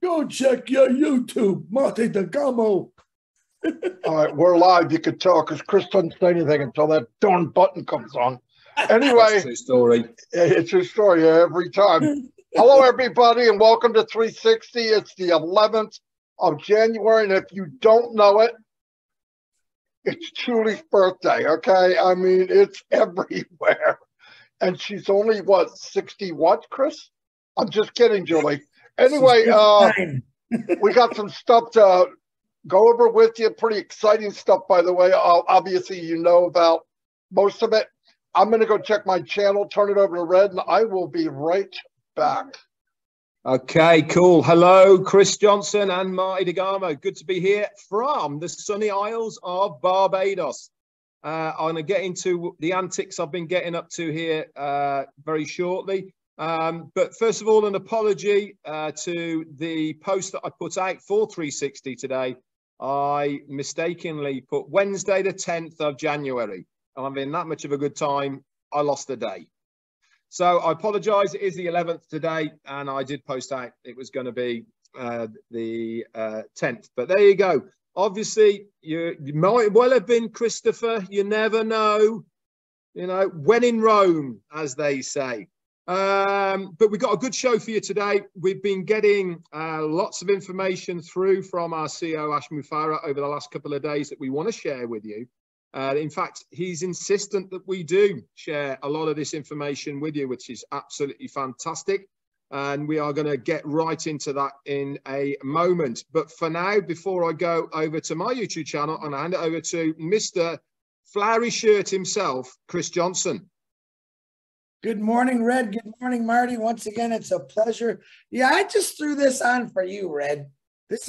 Go check your YouTube, Marty DeGamo. All right, we're live. You could tell because Chris doesn't say anything until that darn button comes on. Anyway, true story. It's your story every time. Hello, everybody, and welcome to 360. It's the 11th of January, and if you don't know it, it's Julie's birthday, okay? I mean, it's everywhere. And she's only, what, 60 what, Chris? I'm just kidding, Julie. Anyway, we got some stuff to go over with you. Pretty exciting stuff, by the way. Obviously, you know about most of it. I'm going to go check my channel, turn it over to Red, and I will be right back. Okay, cool. Hello, Chris Johnson and Marty DeGamo. Good to be here from the sunny Isles of Barbados. I'm going to get into the antics I've been getting up to here very shortly. But first of all, an apology to the post that I put out for 360 today. I mistakenly put Wednesday, the 10th of January. I'm having that much of a good time, I lost a day. So I apologize. It is the 11th today, and I did post out it was going to be the 10th. But there you go. Obviously, you might well have been Christopher. You never know. You know, when in Rome, as they say. But we've got a good show for you today. We've been getting lots of information through from our CEO, Ash Mufarah, over the last couple of days that we want to share with you. In fact, he's insistent that we do share a lot of this information with you, which is absolutely fantastic. And we are going to get right into that in a moment. But for now, before I go over to my YouTube channel and hand it over to Mr. Flowery Shirt himself, Chris Johnson. Good morning, Red. Good morning, Marty. Once again, it's a pleasure. Yeah, I just threw this on for you, Red. This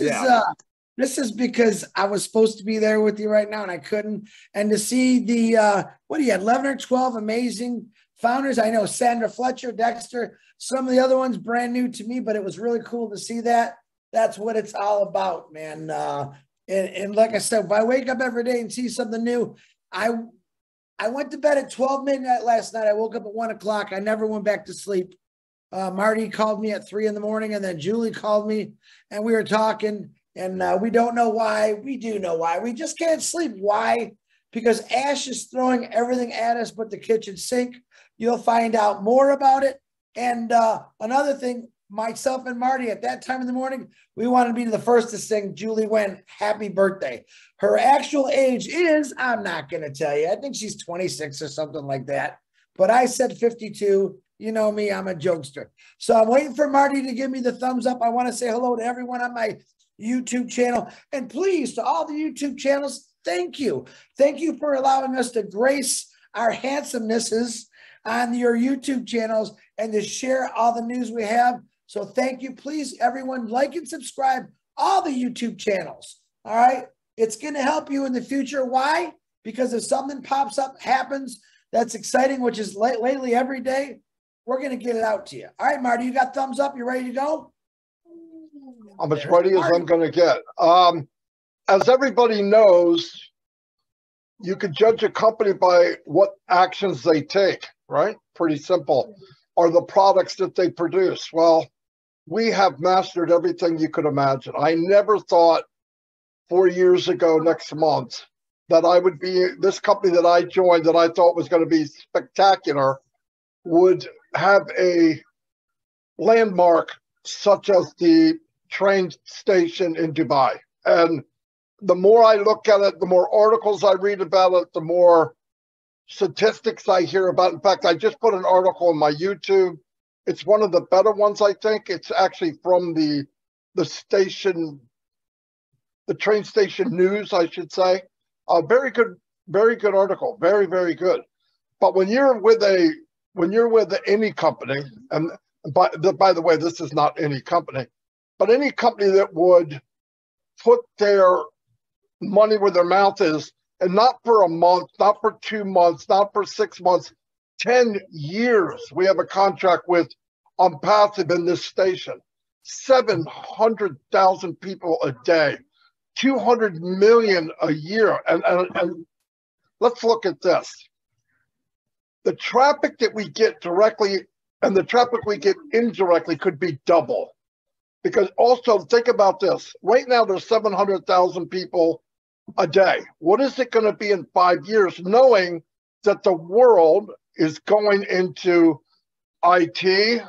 is because I was supposed to be there with you right now and I couldn't. And to see the, what do you had, 11 or 12 amazing founders. I know Sandra Fletcher, Dexter, some of the other ones brand new to me, but it was really cool to see that. That's what it's all about, man. And like I said, if I wake up every day and see something new, I went to bed at 12 midnight last night. I woke up at 1 o'clock. I never went back to sleep. Marty called me at 3 in the morning, and then Julie called me, and we were talking. And we don't know why. We do know why. We just can't sleep. Why? Because Ash is throwing everything at us but the kitchen sink. You'll find out more about it. And another thing, myself and Marty, at that time in the morning, we wanted to be the first to sing Julie Wen happy birthday. Her actual age is, I'm not going to tell you. I think she's 26 or something like that. But I said 52. You know me, I'm a jokester. So I'm waiting for Marty to give me the thumbs up. I want to say hello to everyone on my YouTube channel. And please, to all the YouTube channels, thank you. Thank you for allowing us to grace our handsomenesses on your YouTube channels and to share all the news we have. So thank you. Please, everyone, like and subscribe all the YouTube channels. All right. It's going to help you in the future. Why? Because if something pops up, happens, that's exciting, which is lately every day, we're going to get it out to you. All right, Marty, you got thumbs up? You ready to go? I'm as ready as I'm going to get. As everybody knows, you could judge a company by what actions they take, right? Pretty simple. Or the products that they produce. Well, we have mastered everything you could imagine. I never thought 4 years ago next month that I would be, this company that I joined that I thought was going to be spectacular would have a landmark such as the train station in Dubai. And the more I look at it, the more articles I read about it, the more statistics I hear about. In fact, I just put an article on my YouTube. It's one of the better ones, I think. It's actually from the station, the train station news, I should say. Very good article. Very, very good. But when you're with any company, and by the way, this is not any company, but any company that would put their money where their mouth is, and not for a month, not for 2 months, not for 6 months, 10 years. We have a contract with OnPassive in this station. 700,000 people a day, 200 million a year. And let's look at this. The traffic that we get directly and the traffic we get indirectly could be double. Because also think about this. Right now, there's 700,000 people a day. What is it going to be in 5 years, knowing that the world is going into IT,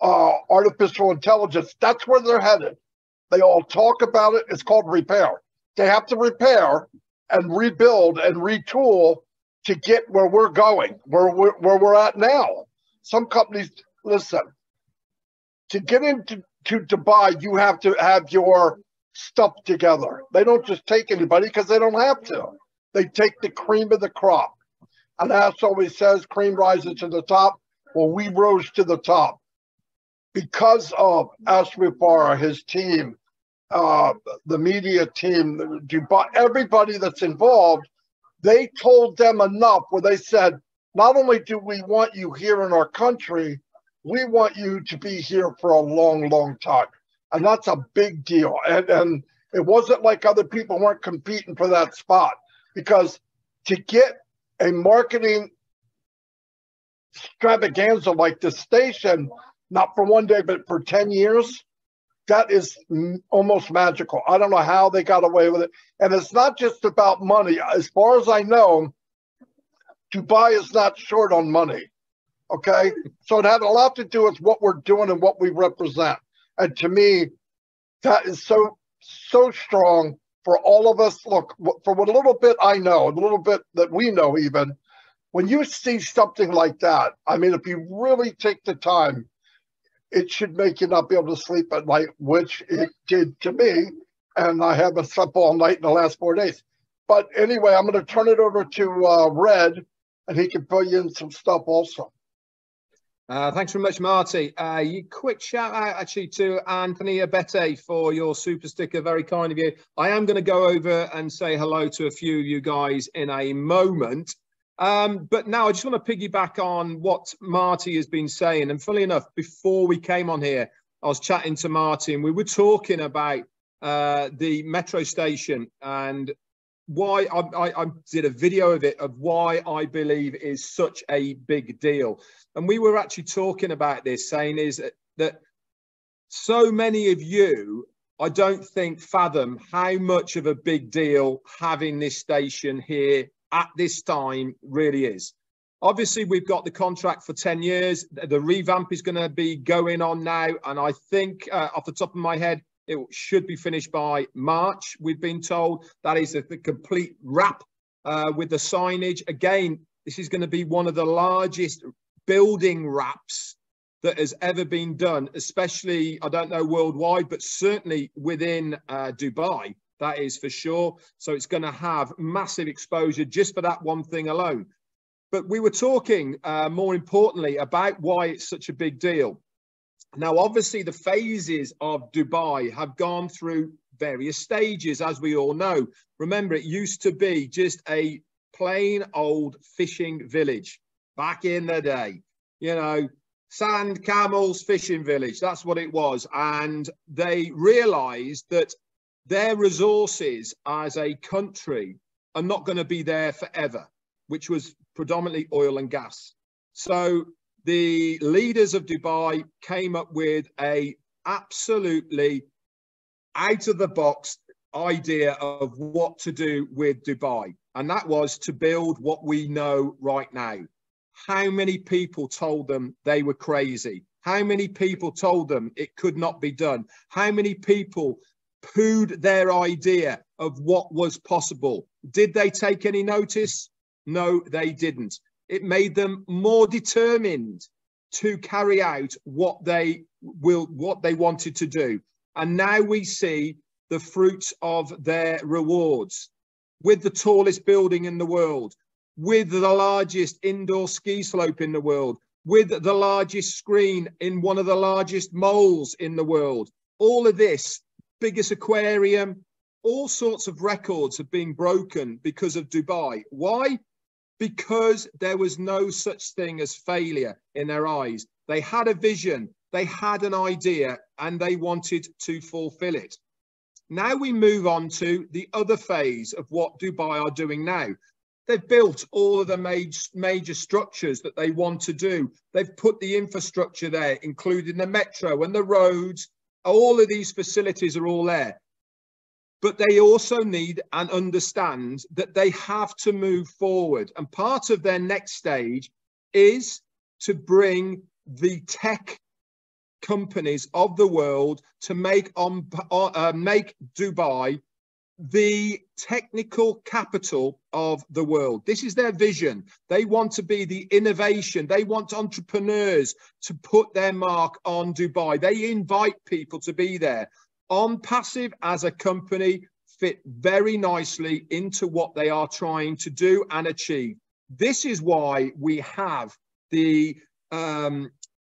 artificial intelligence? That's where they're headed. They all talk about it. It's called repair. They have to repair and rebuild and retool to get where we're going, where we're at now. Some companies, listen, to get into Dubai, you have to have your stuff together. They don't just take anybody because they don't have to. They take the cream of the crop. And as always says, cream rises to the top. Well, we rose to the top because of Ashraf, his team, the media team, Dubai, everybody that's involved. They told them enough where they said, not only do we want you here in our country, we want you to be here for a long, long time. And that's a big deal. And it wasn't like other people weren't competing for that spot, because to get a marketing extravaganza like this station, not for one day, but for 10 years, that is almost magical. I don't know how they got away with it. And it's not just about money. As far as I know, Dubai is not short on money. Okay? So it had a lot to do with what we're doing and what we represent. And to me, that is so strong for all of us. Look, for what little bit I know, a little bit that we know even, when you see something like that, I mean, if you really take the time, it should make you not be able to sleep at night, which it did to me. And I haven't slept all night in the last 4 days. But anyway, I'm going to turn it over to Red, and he can fill you in some stuff also. Thanks very much, Marty. Quick shout out actually to Anthony Abete for your super sticker. Very kind of you. I am going to go over and say hello to a few of you guys in a moment. But now I just want to piggyback on what Marty has been saying. And funnily enough, before we came on here, I was chatting to Marty and we were talking about the metro station and why I did a video of it, of why I believe is such a big deal. And we were actually talking about this, saying is that so many of you, I don't think fathom how much of a big deal having this station here at this time really is. Obviously, we've got the contract for 10 years. The revamp is going to be going on now. And I think off the top of my head, it should be finished by March. We've been told that is the complete wrap with the signage. Again, this is going to be one of the largest building wraps that has ever been done, especially, I don't know, worldwide, but certainly within Dubai. That is for sure. So it's going to have massive exposure just for that one thing alone. But we were talking more importantly about why it's such a big deal. Now, obviously, the phases of Dubai have gone through various stages, as we all know. Remember, it used to be just a plain old fishing village back in the day. You know, sand, camels, fishing village. That's what it was. And they realized that their resources as a country are not going to be there forever, which was predominantly oil and gas. So the leaders of Dubai came up with a absolutely out of the box idea of what to do with Dubai. And that was to build what we know right now. How many people told them they were crazy? How many people told them it could not be done? How many people poohed their idea of what was possible? Did they take any notice? No, they didn't. It made them more determined to carry out what they wanted to do. And now we see the fruits of their rewards, with the tallest building in the world, with the largest indoor ski slope in the world, with the largest screen in one of the largest malls in the world. All of this, biggest aquarium, all sorts of records have been broken because of Dubai. Why? Because there was no such thing as failure in their eyes. They had a vision, they had an idea, and they wanted to fulfill it. Now we move on to the other phase of what Dubai are doing now. They've built all of the major structures that they want to do. They've put the infrastructure there, including the metro and the roads All of these facilities are all there. But they also need and understand that they have to move forward. And part of their next stage is to bring the tech companies of the world to make Dubai the technical capital of the world. This is their vision. They want to be the innovation. They want entrepreneurs to put their mark on Dubai. They invite people to be there. OnPassive as a company fit very nicely into what they are trying to do and achieve. This is why we have the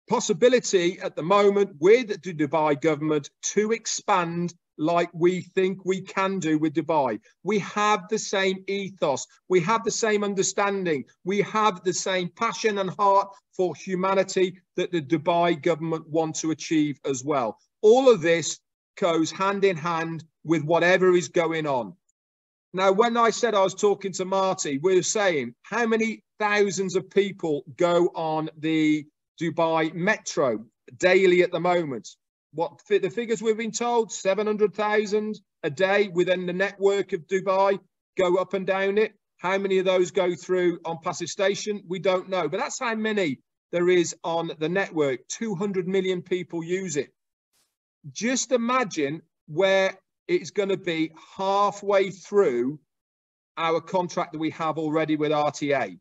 possibility at the moment with the Dubai government to expand like we think we can do with Dubai. We have the same ethos. We have the same understanding. We have the same passion and heart for humanity that the Dubai government want to achieve as well. All of this goes hand in hand with whatever is going on. Now, when I said I was talking to Marty, we were saying how many thousands of people go on the Dubai metro daily at the moment. What the figures we've been told, 700,000 a day within the network of Dubai go up and down it. How many of those go through OnPassive station? We don't know, but that's how many there is on the network. 200 million people use it. Just imagine where it's going to be halfway through our contract that we have already with RTA.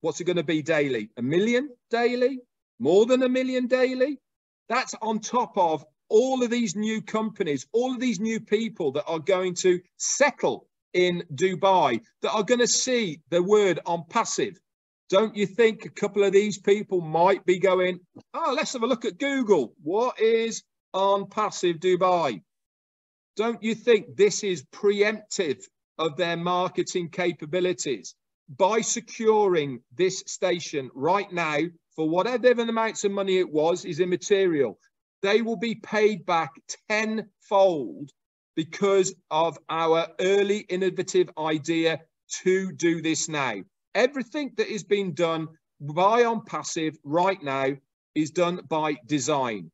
What's it going to be daily? 1 million daily? More than 1 million daily? That's on top of all of these new companies, all of these new people that are going to settle in Dubai, that are going to see the word OnPassive. Don't you think a couple of these people might be going, oh, let's have a look at Google. What is OnPassive Dubai? Don't you think this is preemptive of their marketing capabilities? By securing this station right now, for whatever amounts of money it was, is immaterial. They will be paid back tenfold because of our early innovative idea to do this now. Everything that is being done by OnPassive right now is done by design.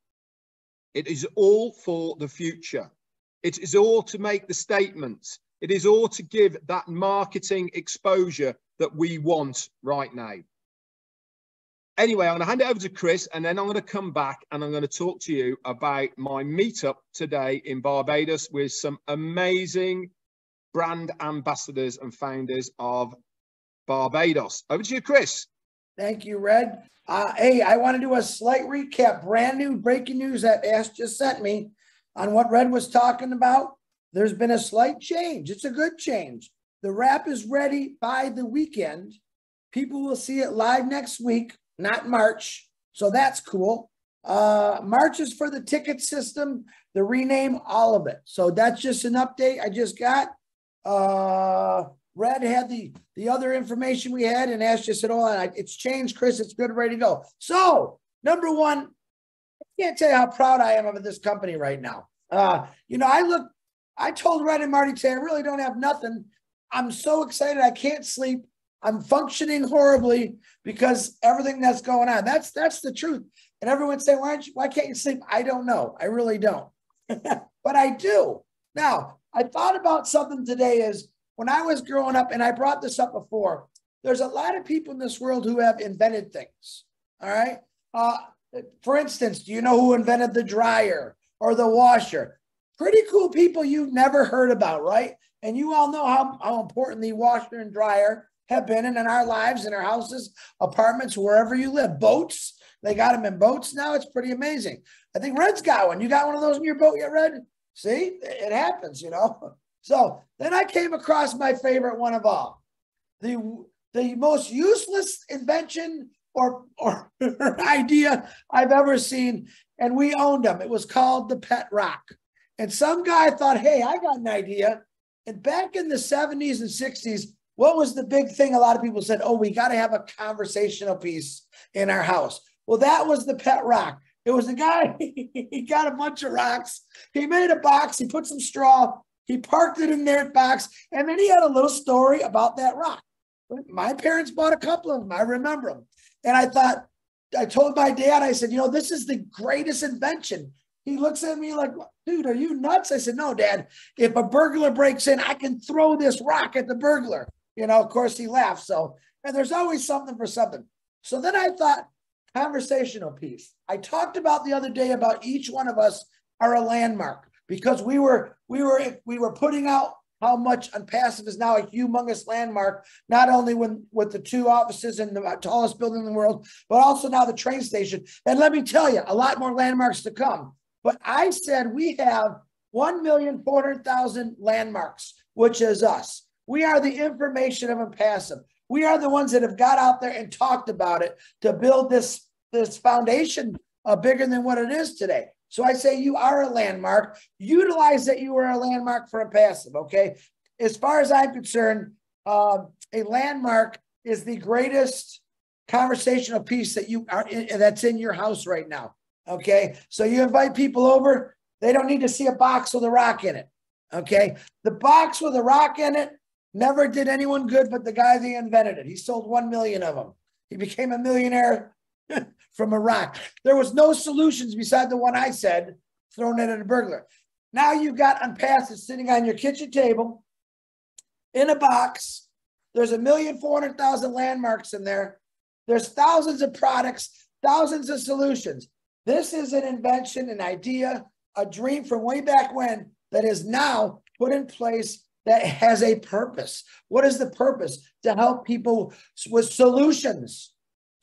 It is all for the future. It is all to make the statements. It is all to give that marketing exposure that we want right now. Anyway, I'm going to hand it over to Chris, and then I'm going to come back and I'm going to talk to you about my meetup today in Barbados with some amazing brand ambassadors and founders of Barbados. Over to you, Chris. Thank you, Red. Hey, I want to do a slight recap. Brand new breaking news that Ash just sent me on what Red was talking about. There's been a slight change. It's a good change. The wrap is ready by the weekend. People will see it live next week, not March. So that's cool. March is for the ticket system, the rename, all of it. So that's just an update I just got. Red had the other information we had, and Ash just said, oh, it's changed, Chris. It's good, ready to go. So, number one, I can't tell you how proud I am of this company right now. You know, I told Red and Marty today, I really don't have nothing. I'm so excited. I can't sleep. I'm functioning horribly because everything that's going on. That's the truth. And everyone's saying, why can't you sleep? I don't know. I really don't. But I do. Now, I thought about something today is when I was growing up, and I brought this up before, there's a lot of people in this world who have invented things. All right. For instance, do you know who invented the dryer or the washer? Pretty cool people you've never heard about, right? And you all know how important the washer and dryer have been in our lives, in our houses, apartments, wherever you live. Boats, they got them in boats now. It's pretty amazing. I think Red's got one. You got one of those in your boat yet, Red? See, it happens, you know. So then I came across my favorite one of all, the most useless invention or idea I've ever seen, and we owned them. It was called the Pet Rock. And some guy thought, hey, I got an idea. And back in the 70s and 60s, what was the big thing? A lot of people said, oh, we got to have a conversational piece in our house. Well, that was the Pet Rock. It was a guy, he got a bunch of rocks. He made a box. He put some straw. He parked it in their box. And then he had a little story about that rock. My parents bought a couple of them. I remember them. And I thought, I told my dad, I said, you know, this is the greatest invention. He looks at me like, dude, are you nuts? I said, no, Dad, if a burglar breaks in, I can throw this rock at the burglar. You know, of course he laughed. So, and there's always something for something. So then I thought, conversational piece. I talked about the other day about each one of us are a landmark, because we were putting out how much OnPassive is now a humongous landmark, not only with the 2 offices in the tallest building in the world, but also now the train station. And let me tell you, a lot more landmarks to come. But I said we have 1,400,000 landmarks, which is us. We are the information of OnPassive. We are the ones that have got out there and talked about it to build this foundation bigger than what it is today. So I say you are a landmark. Utilize that you are a landmark for OnPassive, okay? As far as I'm concerned, a landmark is the greatest conversational piece that that's in your house right now, okay? So you invite people over, they don't need to see a box with a rock in it, okay? The box with a rock in it never did anyone good but the guy that invented it. He sold 1 million of them. He became a millionaire from a rock. There was no solutions beside the one I said, thrown it at a burglar. Now you've got OnPassive sitting on your kitchen table in a box. There's 1,400,000 landmarks in there. There's thousands of products, thousands of solutions. This is an invention, an idea, a dream from way back when that is now put in place that has a purpose. What is the purpose? To help people with solutions.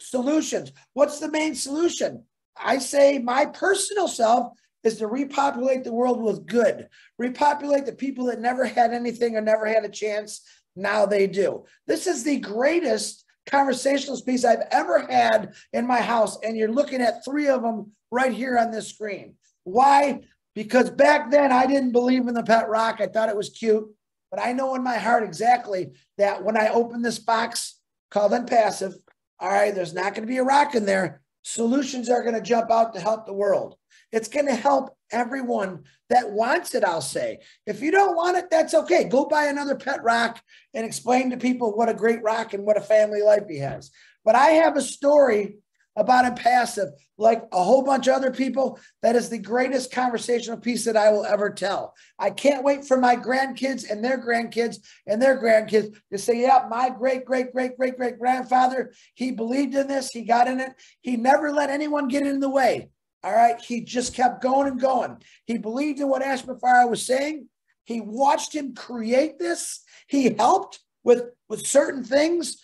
Solutions. What's the main solution? I say my personal self is to repopulate the world with good. Repopulate the people that never had anything or never had a chance. Now they do. This is the greatest conversational piece I've ever had in my house. And you're looking at 3 of them right here on this screen. Why? Because back then I didn't believe in the pet rock. I thought it was cute. But I know in my heart exactly that when I open this box called OnPassive, all right, there's not going to be a rock in there. Solutions are going to jump out to help the world. It's going to help everyone that wants it, I'll say. If you don't want it, that's okay. Go buy another pet rock and explain to people what a great rock and what a family life he has. But I have a story about OnPassive, like a whole bunch of other people, that is the greatest conversational piece that I will ever tell. I can't wait for my grandkids and their grandkids and their grandkids to say, yeah, my great-great-great-great-great-grandfather, he believed in this, he got in it. He never let anyone get in the way. All right. He just kept going and going. He believed in what Ashman Farrar was saying. He watched him create this. He helped with certain things.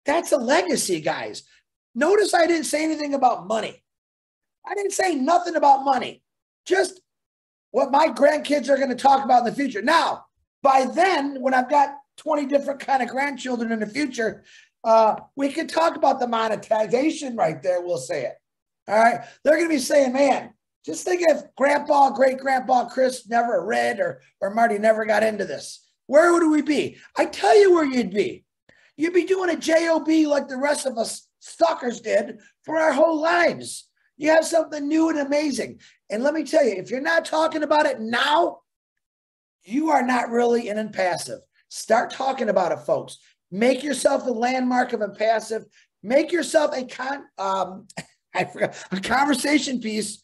That's a legacy, guys. Notice I didn't say anything about money. I didn't say nothing about money. Just what my grandkids are going to talk about in the future. Now, by then, when I've got 20 different kind of grandchildren in the future, we can talk about the monetization right there. We'll say it. All right. They're going to be saying, man, just think if Grandpa, great-grandpa Chris never read or Marty never got into this. Where would we be? I tell you where you'd be. You'd be doing a job like the rest of us suckers did for our whole lives. You have something new and amazing. And let me tell you, if you're not talking about it now, you are not really in OnPassive. Start talking about it, folks. Make yourself a landmark of OnPassive. Make yourself a conversation piece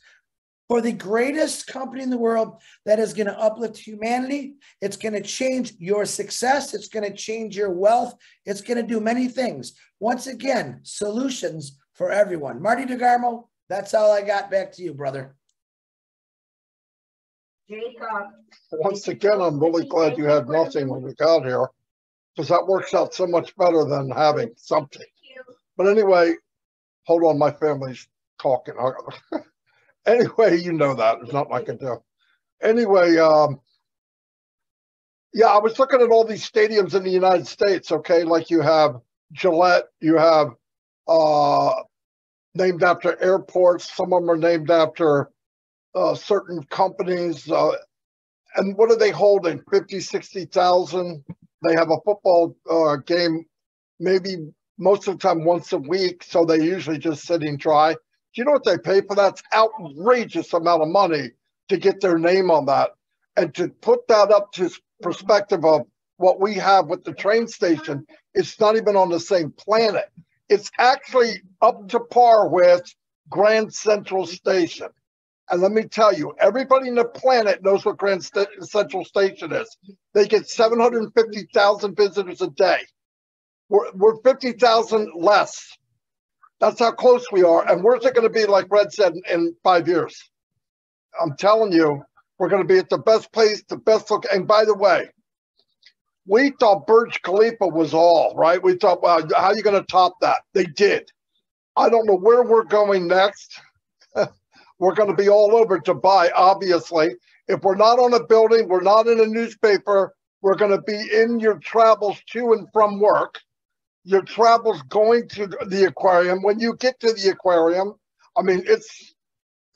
for the greatest company in the world that is going to uplift humanity. It's going to change your success. It's going to change your wealth. It's going to do many things. Once again, solutions for everyone. Marty DeGarmo, that's all I got. Back to you, brother. Once again, I'm really glad you had nothing when we got here, because that works out so much better than having something. But anyway, hold on, my family's talking. Anyway, you know that. There's nothing I can do. Anyway, yeah, I was looking at all these stadiums in the United States, okay? Like you have Gillette, you have named after airports. Some of them are named after certain companies. And what are they holding? 50, 60,000. They have a football game maybe most of the time once a week, so they usually just sitting dry. Do you know what they pay for that? It's outrageous amount of money to get their name on that. And to put that up to perspective of what we have with the train station, it's not even on the same planet. It's actually up to par with Grand Central Station. And let me tell you, everybody in the planet knows what Central Station is. They get 750,000 visitors a day. We're 50,000 less. That's how close we are. And where's it going to be, like Red said, in 5 years? I'm telling you, we're going to be at the best place, the best look. And by the way, we thought Burj Khalifa was all, right? We thought, wow, how are you going to top that? They did. I don't know where we're going next. We're going to be all over Dubai, obviously. If we're not on a building, we're not in a newspaper, we're going to be in your travels to and from work. Your travels going to the aquarium. When you get to the aquarium, I mean, it's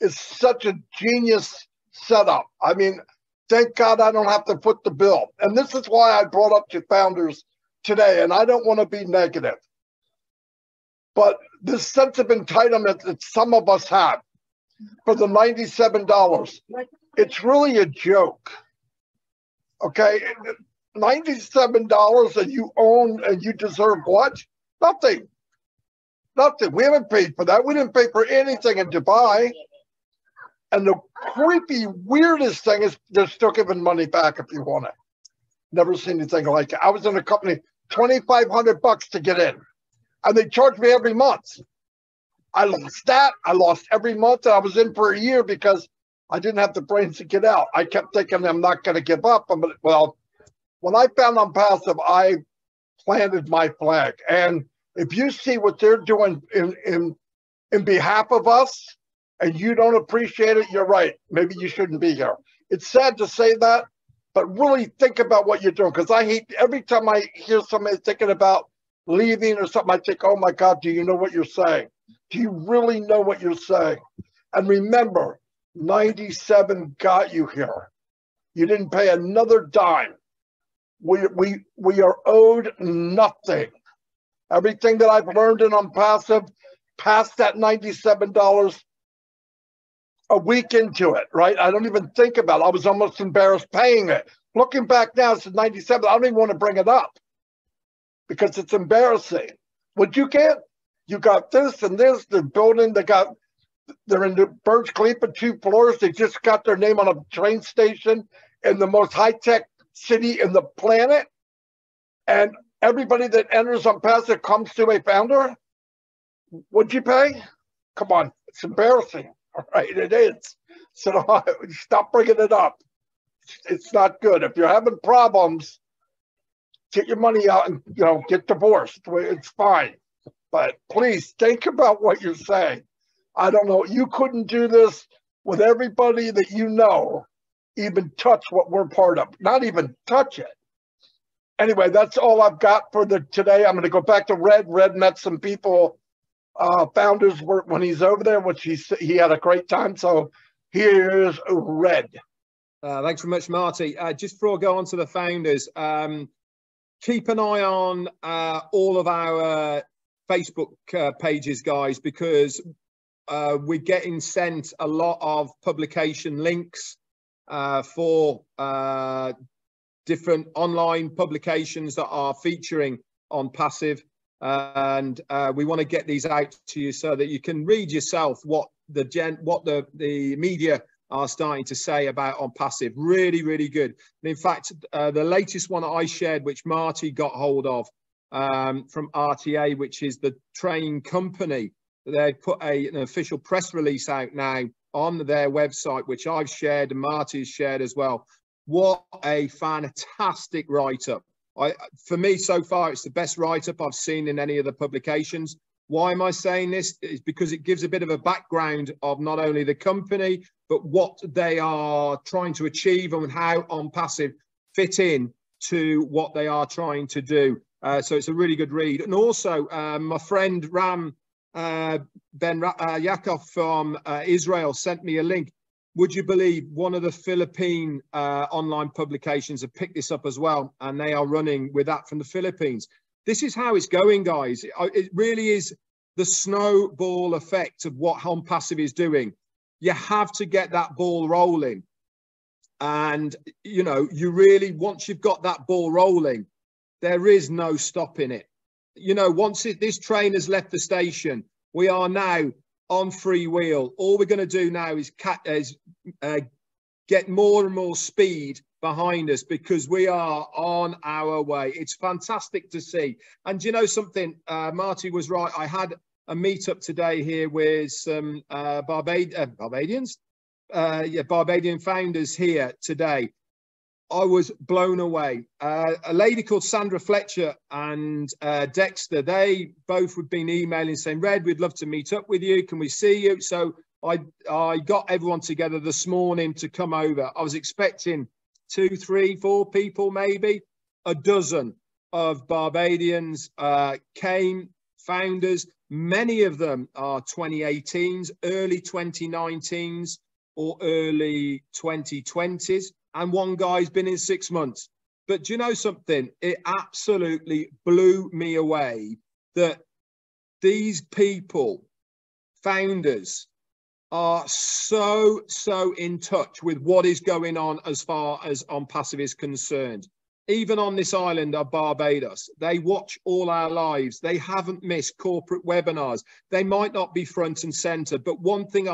such a genius setup. I mean, thank God I don't have to foot the bill. And this is why I brought up to founders today, and I don't want to be negative. But this sense of entitlement that some of us have for the $97, it's really a joke. Okay? $97 and you own and you deserve what? Nothing. Nothing. We haven't paid for that. We didn't pay for anything in Dubai. And the creepy, weirdest thing is they're still giving money back if you want it. Never seen anything like it. I was in a company, $2,500 to get in. And they charged me every month. I lost that. I lost every month. And I was in for a year because I didn't have the brains to get out. I kept thinking I'm not going to give up. Well, when I found OnPassive, I planted my flag. And if you see what they're doing in behalf of us, and you don't appreciate it, you're right. Maybe you shouldn't be here. It's sad to say that, but really think about what you're doing. Because I hate, every time I hear somebody thinking about leaving or something, I think, oh my God, do you know what you're saying? Do you really know what you're saying? And remember, 97 got you here. You didn't pay another dime. We are owed nothing. Everything that I've learned in OnPassive, past that $97, a week into it, right? I don't even think about it. I was almost embarrassed paying it. Looking back now, it's 97. I don't even want to bring it up because it's embarrassing. What you get, you got this and this. They're building. They're in the Burj Khalifa 2 floors. They just got their name on a train station in the most high-tech city in the planet. And everybody that enters OnPassive comes to a founder. What'd you pay? Come on, it's embarrassing. All right, it is. So stop bringing it up. It's not good. If you're having problems, get your money out and get divorced. It's fine. But please think about what you're saying. I don't know. You couldn't do this with everybody that you know, even touch what we're part of. Not even touch it. Anyway, that's all I've got for today. I'm going to go back to Red. Red met some people. Founders when he's over there, which he had a great time. So here's Red. Thanks very much, Marty. Just before I go on to the founders, keep an eye on all of our Facebook pages, guys, because we're getting sent a lot of publication links for different online publications that are featuring OnPassive. And we want to get these out to you so that you can read yourself what the media are starting to say about OnPassive. Really, really good. And in fact, the latest one that I shared, which Marty got hold of from RTA, which is the train company, they put an official press release out now on their website, which I've shared and Marty's shared as well. What a fantastic write-up. For me, so far, it's the best write-up I've seen in any of the publications. Why am I saying this? It's because it gives a bit of a background of not only the company, but what they are trying to achieve and how OnPassive fit in to what they are trying to do. So it's a really good read. And also, my friend Ben Yakov from Israel sent me a link. Would you believe one of the Philippine online publications have picked this up as well, and they are running with that from the Philippines. This is how it's going, guys. It really is the snowball effect of what OnPassive is doing. You have to get that ball rolling. And, you really, once you've got that ball rolling, there is no stopping it. you know, once this train has left the station, we are now on free wheel. All we're going to do now is get more and more speed behind us, because we are on our way. It's fantastic to see. And you know something, Marty was right. I had a meetup today here with some Barbadians, Barbadian founders here today. I was blown away. A lady called Sandra Fletcher and Dexter, they both had been emailing saying, Red, we'd love to meet up with you. Can we see you? So I got everyone together this morning to come over. I was expecting 2, 3, 4 people, maybe a dozen of Barbadians came, founders. Many of them are 2018s, early 2019s, or early 2020s. And one guy's been in 6 months. But do you know something? It absolutely blew me away that these people, founders, are so in touch with what is going on as far as OnPassive is concerned. Even on this island of Barbados, they watch all our lives. They haven't missed corporate webinars. They might not be front and center, but one thing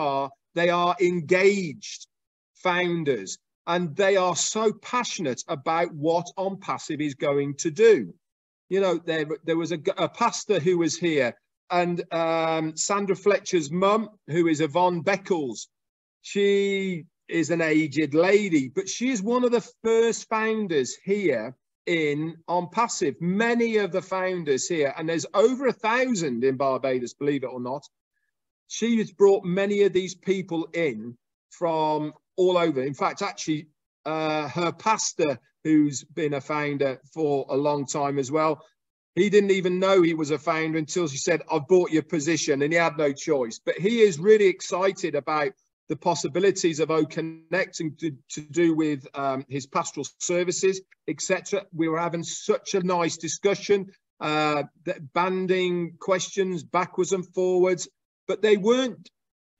they are engaged founders, and they are so passionate about what OnPassive is going to do. You know, there was a pastor who was here, and Sandra Fletcher's mum, who is Yvonne Beckles, she is an aged lady, but she is one of the first founders here in OnPassive. Many of the founders here, and there's over 1,000 in Barbados, believe it or not. She has brought many of these people in from all over. In fact, actually, her pastor, who's been a founder for a long time as well, he didn't even know he was a founder until she said, I've bought your position, and he had no choice. But he is really excited about the possibilities of O-Connecting to do with his pastoral services, etc. We were having such a nice discussion, banding questions backwards and forwards, but they weren't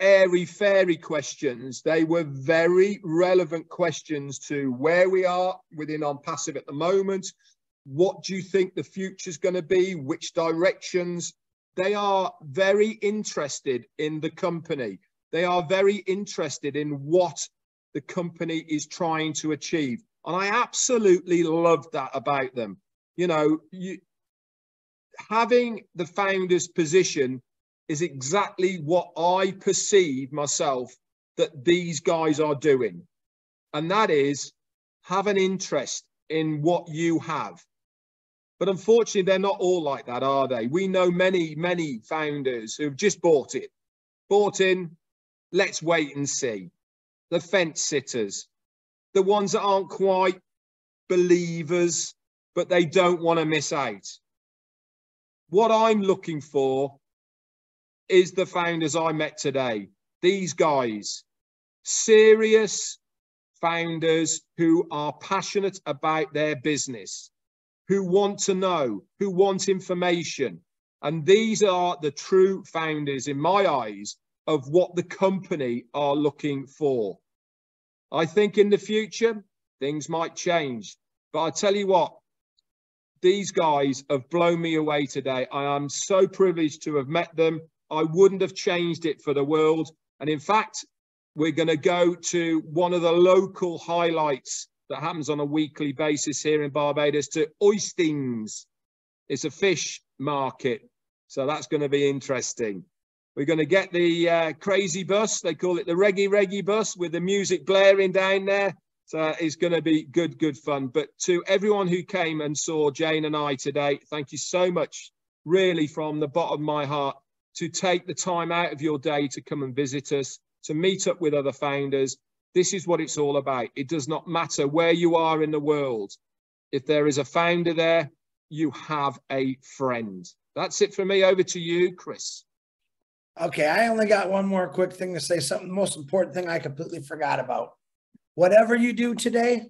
airy-fairy questions. They were very relevant questions to where we are within OnPassive at the moment. What do you think the future's going to be? Which directions? They are very interested in the company. They are very interested in what the company is trying to achieve. And I absolutely love that about them. You know, having the founder's position is exactly what I perceive myself that these guys are doing. And that is have an interest in what you have. But unfortunately, they're not all like that, are they? We know many, many founders who've just bought in, let's wait and see. The fence sitters, the ones that aren't quite believers, but they don't want to miss out. What I'm looking for is the founders I met today. These guys, serious founders who are passionate about their business, who want to know, who want information. And these are the true founders, in my eyes, of what the company are looking for. I think in the future, things might change. But I tell you what, these guys have blown me away today. I am so privileged to have met them. I wouldn't have changed it for the world. And in fact, we're going to go to one of the local highlights that happens on a weekly basis here in Barbados, to Oistings. It's a fish market. So that's going to be interesting. We're going to get the crazy bus. They call it the reggae bus, with the music blaring down there. So it's going to be good fun. But to everyone who came and saw Jane and I today, thank you so much, really from the bottom of my heart, to take the time out of your day to come and visit us, to meet up with other founders. This is what it's all about. It does not matter where you are in the world. If there is a founder there, you have a friend. That's it for me. Over to you, Chris. Okay, I only got one more quick thing to say. Something, the most important thing I completely forgot about. Whatever you do today,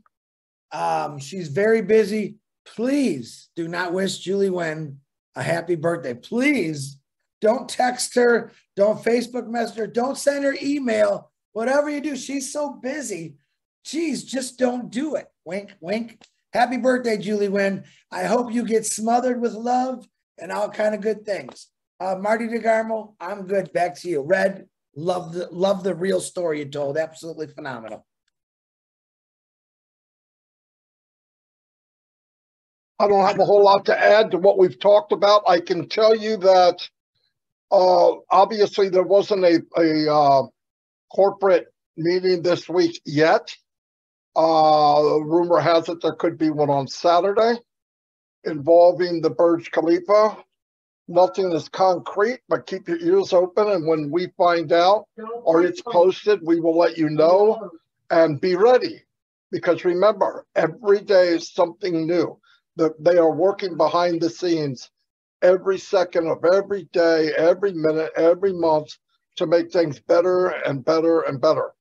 she's very busy. Please do not wish Julie Wen a happy birthday. Please don't text her. Don't Facebook message her. Don't send her email. Whatever you do, she's so busy. Geez, just don't do it. Wink, wink. Happy birthday, Julie Wen. I hope you get smothered with love and all kind of good things. Marty DeGarmo, I'm good. Back to you. Red, love the real story you told. Absolutely phenomenal. I don't have a whole lot to add to what we've talked about. I can tell you that obviously there wasn't a corporate meeting this week yet. Rumor has it there could be one on Saturday involving the Burj Khalifa. Nothing is concrete, but keep your ears open. And when we find out or it's posted, we will let you know, and be ready. Because remember, every day is something new. They are working behind the scenes every second of every day, every minute, every month to make things better and better and better.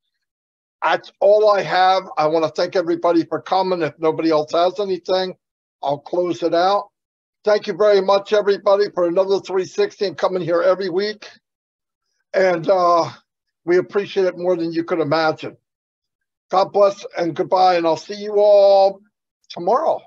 That's all I have. I want to thank everybody for coming. If nobody else has anything, I'll close it out. Thank you very much, everybody, for another 360 and coming here every week. And we appreciate it more than you could imagine. God bless and goodbye, and I'll see you all tomorrow.